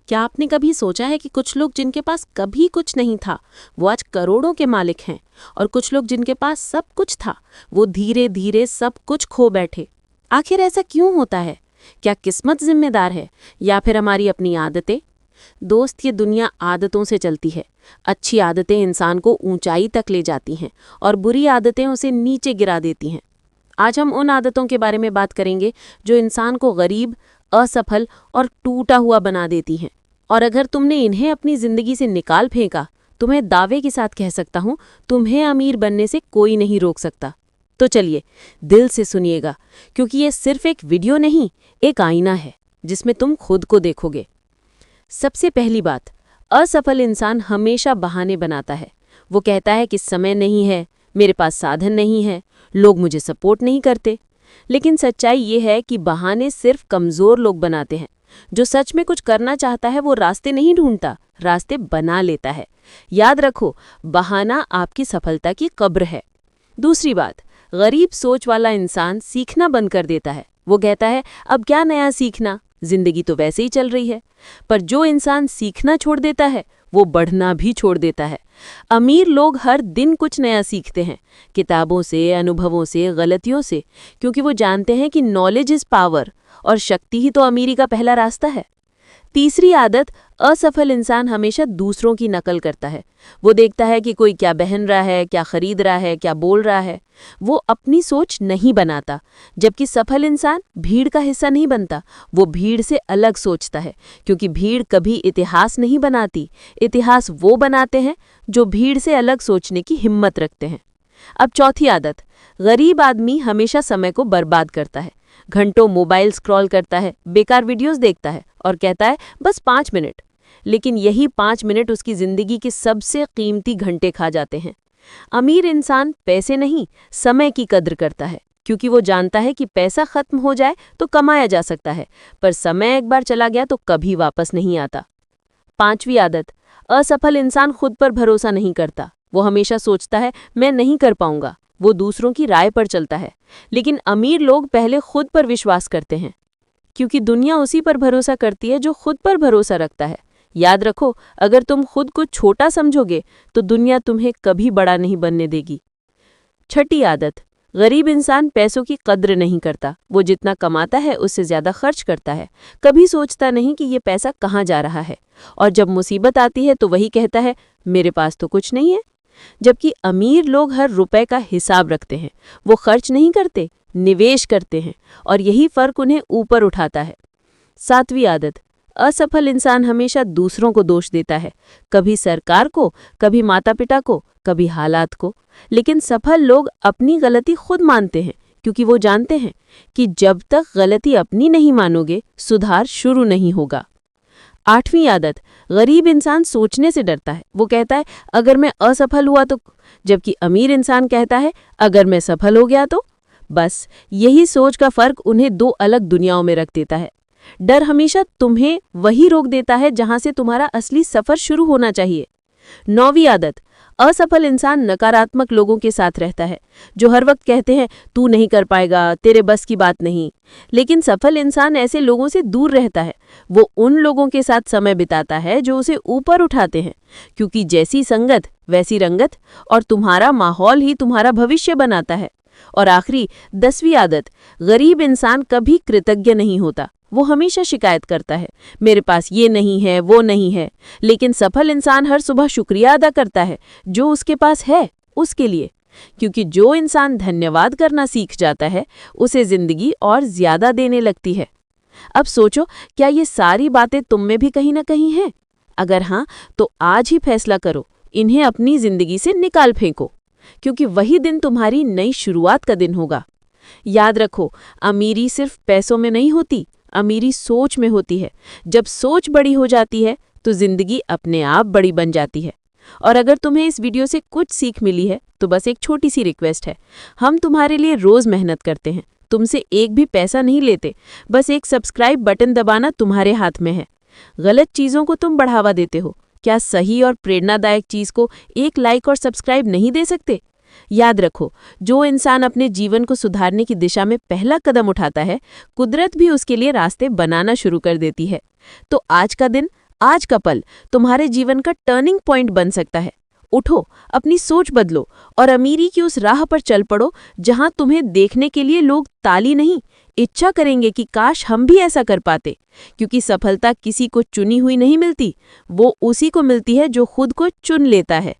क्या आपने कभी सोचा है कि कुछ लोग जिनके पास कभी कुछ नहीं था वो आज करोड़ों के मालिक हैं, और कुछ लोग जिनके पास सब कुछ था वो धीरे धीरे सब कुछ खो बैठे। आखिर ऐसा क्यों होता है? क्या किस्मत जिम्मेदार है या फिर हमारी अपनी आदतें? दोस्त, ये दुनिया आदतों से चलती है। अच्छी आदतें इंसान को ऊंचाई तक ले जाती हैं और बुरी आदतें उसे नीचे गिरा देती हैं। आज हम उन आदतों के बारे में बात करेंगे जो इंसान को गरीब, असफल और टूटा हुआ बना देती हैं। और अगर तुमने इन्हें अपनी जिंदगी से निकाल फेंका तो मैं दावे के साथ कह सकता हूं, तुम्हें अमीर बनने से कोई नहीं रोक सकता। तो चलिए दिल से सुनिएगा, क्योंकि ये सिर्फ एक वीडियो नहीं, एक आईना है जिसमें तुम खुद को देखोगे। सबसे पहली बात, असफल इंसान हमेशा बहाने बनाता है। वो कहता है कि समय नहीं है, मेरे पास साधन नहीं है, लोग मुझे सपोर्ट नहीं करते। लेकिन सच्चाई ये है कि बहाने सिर्फ कमज़ोर लोग बनाते हैं। जो सच में कुछ करना चाहता है वो रास्ते नहीं ढूंढता, रास्ते बना लेता है। याद रखो, बहाना आपकी सफलता की कब्र है। दूसरी बात, गरीब सोच वाला इंसान सीखना बंद कर देता है। वो कहता है अब क्या नया सीखना, जिंदगी तो वैसे ही चल रही है। पर जो इंसान सीखना छोड़ देता है वो बढ़ना भी छोड़ देता है। अमीर लोग हर दिन कुछ नया सीखते हैं, किताबों से, अनुभवों से, गलतियों से, क्योंकि वो जानते हैं कि नॉलेज इज पावर, और शक्ति ही तो अमीरी का पहला रास्ता है। तीसरी आदत, असफल इंसान हमेशा दूसरों की नकल करता है। वो देखता है कि कोई क्या पहन रहा है, क्या खरीद रहा है, क्या बोल रहा है। वो अपनी सोच नहीं बनाता। जबकि सफल इंसान भीड़ का हिस्सा नहीं बनता, वो भीड़ से अलग सोचता है, क्योंकि भीड़ कभी इतिहास नहीं बनाती। इतिहास वो बनाते हैं जो भीड़ से अलग सोचने की हिम्मत रखते हैं। अब चौथी आदत, गरीब आदमी हमेशा समय को बर्बाद करता है। घंटों मोबाइल स्क्रॉल करता है, बेकार वीडियोस देखता है और कहता है बस 5 मिनट। लेकिन यही 5 मिनट उसकी जिंदगी के सबसे कीमती घंटे खा जाते हैं। अमीर इंसान पैसे नहीं, समय की कद्र करता है, क्योंकि वो जानता है कि पैसा खत्म हो जाए तो कमाया जा सकता है, पर समय एक बार चला गया तो कभी वापस नहीं आता। पांचवी आदत, असफल इंसान खुद पर भरोसा नहीं करता। वो हमेशा सोचता है मैं नहीं कर पाऊंगा। वो दूसरों की राय पर चलता है। लेकिन अमीर लोग पहले खुद पर विश्वास करते हैं, क्योंकि दुनिया उसी पर भरोसा करती है जो खुद पर भरोसा रखता है। याद रखो, अगर तुम खुद को छोटा समझोगे तो दुनिया तुम्हें कभी बड़ा नहीं बनने देगी। छठी आदत, गरीब इंसान पैसों की कद्र नहीं करता। वो जितना कमाता है उससे ज्यादा खर्च करता है। कभी सोचता नहीं कि ये पैसा कहाँ जा रहा है। और जब मुसीबत आती है तो वही कहता है मेरे पास तो कुछ नहीं है। जबकि अमीर लोग हर रुपए का हिसाब रखते हैं। वो खर्च नहीं करते, निवेश करते हैं, और यही फर्क उन्हें ऊपर उठाता है। सातवीं आदत, असफल इंसान हमेशा दूसरों को दोष देता है। कभी सरकार को, कभी माता पिता को, कभी हालात को। लेकिन सफल लोग अपनी गलती खुद मानते हैं, क्योंकि वो जानते हैं कि जब तक गलती अपनी नहीं मानोगे सुधार शुरू नहीं होगा। आठवीं आदत, गरीब इंसान सोचने से डरता है। वो कहता है अगर मैं असफल हुआ तो, जबकि अमीर इंसान कहता है अगर मैं सफल हो गया तो। बस यही सोच का फर्क उन्हें दो अलग दुनियाओं में रख देता है। डर हमेशा तुम्हें वही रोक देता है जहां से तुम्हारा असली सफर शुरू होना चाहिए। नौवीं आदत, असफल इंसान नकारात्मक लोगों के साथ रहता है, जो हर वक्त कहते हैं तू नहीं कर पाएगा, तेरे बस की बात नहीं। लेकिन सफल इंसान ऐसे लोगों से दूर रहता है। वो उन लोगों के साथ समय बिताता है जो उसे ऊपर उठाते हैं, क्योंकि जैसी संगत वैसी रंगत, और तुम्हारा माहौल ही तुम्हारा भविष्य बनाता है। और आखिरी 10वीं आदत, गरीब इंसान कभी कृतज्ञ नहीं होता। वो हमेशा शिकायत करता है मेरे पास ये नहीं है, वो नहीं है। लेकिन सफल इंसान हर सुबह शुक्रिया अदा करता है जो उसके पास है उसके लिए, क्योंकि जो इंसान धन्यवाद करना सीख जाता है उसे जिंदगी और ज्यादा देने लगती है। अब सोचो, क्या ये सारी बातें तुम में भी कहीं ना कहीं हैं? अगर हाँ, तो आज ही फैसला करो, इन्हें अपनी जिंदगी से निकाल फेंको, क्योंकि वही दिन तुम्हारी नई शुरुआत का दिन होगा। याद रखो, अमीरी सिर्फ पैसों में नहीं होती, अमीरी सोच में होती है। जब सोच बड़ी हो जाती है तो जिंदगी अपने आप बड़ी बन जाती है। और अगर तुम्हें इस वीडियो से कुछ सीख मिली है तो बस एक छोटी सी रिक्वेस्ट है, हम तुम्हारे लिए रोज मेहनत करते हैं, तुमसे एक भी पैसा नहीं लेते। बस एक सब्सक्राइब बटन दबाना तुम्हारे हाथ में है। गलत चीजों को तुम बढ़ावा देते हो, क्या सही और प्रेरणादायक चीज को एक लाइक और सब्सक्राइब नहीं दे सकते? याद रखो, जो इंसान अपने जीवन को सुधारने की दिशा में पहला कदम उठाता है, कुदरत भी उसके लिए रास्ते बनाना शुरू कर देती है। तो आज का दिन आज का पल तुम्हारे जीवन का टर्निंग पॉइंट बन सकता है। उठो, अपनी सोच बदलो और अमीरी की उस राह पर चल पड़ो जहां तुम्हें देखने के लिए लोग ताली नहीं, इच्छा करेंगे कि काश हम भी ऐसा कर पाते। क्योंकि सफलता किसी को चुनी हुई नहीं मिलती, वो उसी को मिलती है जो खुद को चुन लेता है।